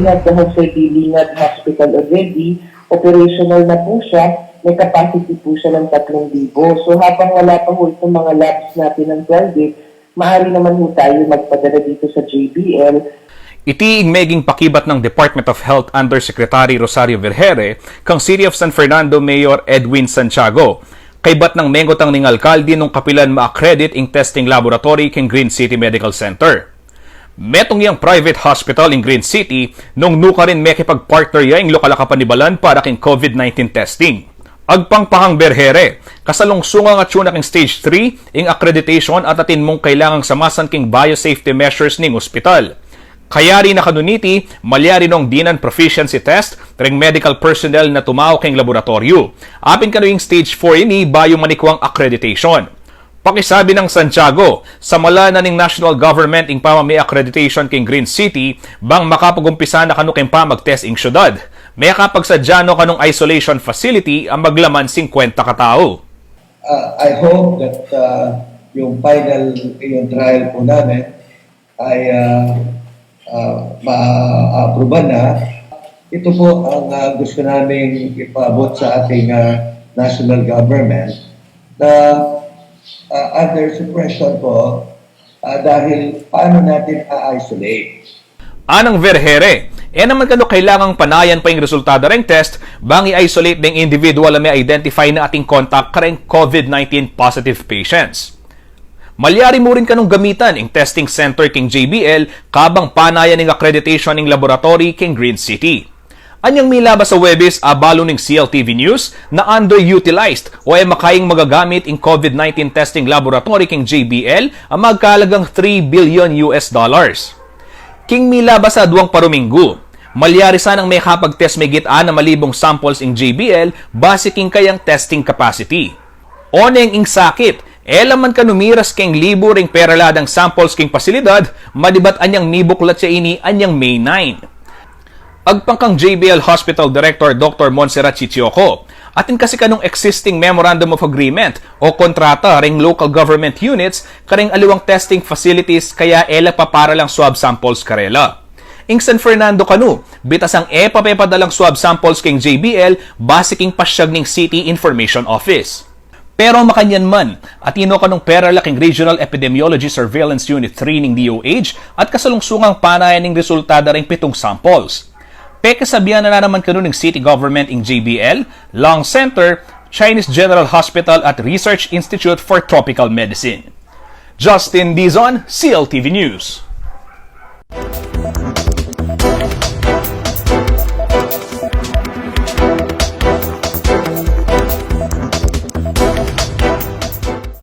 have the Jose B. Lingad Hospital already. Operational na po siya. May capacity po siya ng 3,000. So habang wala pa po itong mga labs natin ng 12, maaari naman po tayo magpadala dito sa JBL. Itiing meging pakibat ng Department of Health Undersecretary Rosario Vergere kang City of San Fernando Mayor Edwin Santiago. Kaybat ng mengotang ning alkalde nung kapilan ma-accredit ing testing laboratory king Green City Medical Center. Metong yang private hospital in Green City nung nuka rin mekipag-partner yang lokal kapanibalan para king COVID-19 testing. Agpangpahang Vergere, kasalungsungang at king stage 3 ing accreditation at atin mong kailangang samasan king biosafety measures ning ospital. Kaya rin nakanuniti, malya rin ng dinan proficiency test ring medical personnel na tumao king laboratorio. Apin ka yung stage 4 ini biomanikwang accreditation. Pakisabi ng Santiago, sa mala na ning national government ing pamami accreditation king Green City, bang makapagumpisa na kanukin pa mag-test ing syudad. May kapagsadyano kanong isolation facility ang maglaman 50 katao. I hope that yung final yung trial po namin ay ma-aproban na. Ito po ang gusto namin ipaabot sa ating national government na under suppression po dahil paano natin i-isolate. Anang Vergere, naman kano kailangang panayan pa yung resultado ring test bang i-isolate ng individual na may identify na ating contact kareng COVID-19 positive patients. Malyari mo rin kanong gamitan ang testing center king JBL kabang panayan ng accreditation ng laboratory king Green City. Anyang milabas sa Webis abalo ng CLTV News na underutilized o ay makayang magagamit ang COVID-19 testing laboratory king JBL ang magkalagang $3 billion. King milabas sa duwang paruminggo. Malyari sanang may kapag-test may gitaan na malibong samples ing JBL base king kayang testing capacity. Oneng ing sakit, elaman ka numiras king libo ring peraladang samples king pasilidad, madibat anyang nibuklat siya ini anyang May 9. Agpangkang JBL Hospital Director Dr. Montserrat Chichioco, atin kasi kanong existing Memorandum of Agreement o kontrata ring local government units karing aliwang testing facilities kaya ela pa para lang swab samples karela. Ing San Fernando kanu, bitas ang papepadalang swab samples king JBL base king pasyag ning City Information Office. Pero makanyan man, atino kanong peralaking Regional Epidemiology Surveillance Unit 3 ning DOH at kasalungsungang panayan ning resultada ring 7 samples. Pekasabihan na naman kanun ng city government ing JBL, Long Center, Chinese General Hospital at Research Institute for Tropical Medicine. Justin Dizon, CLTV News.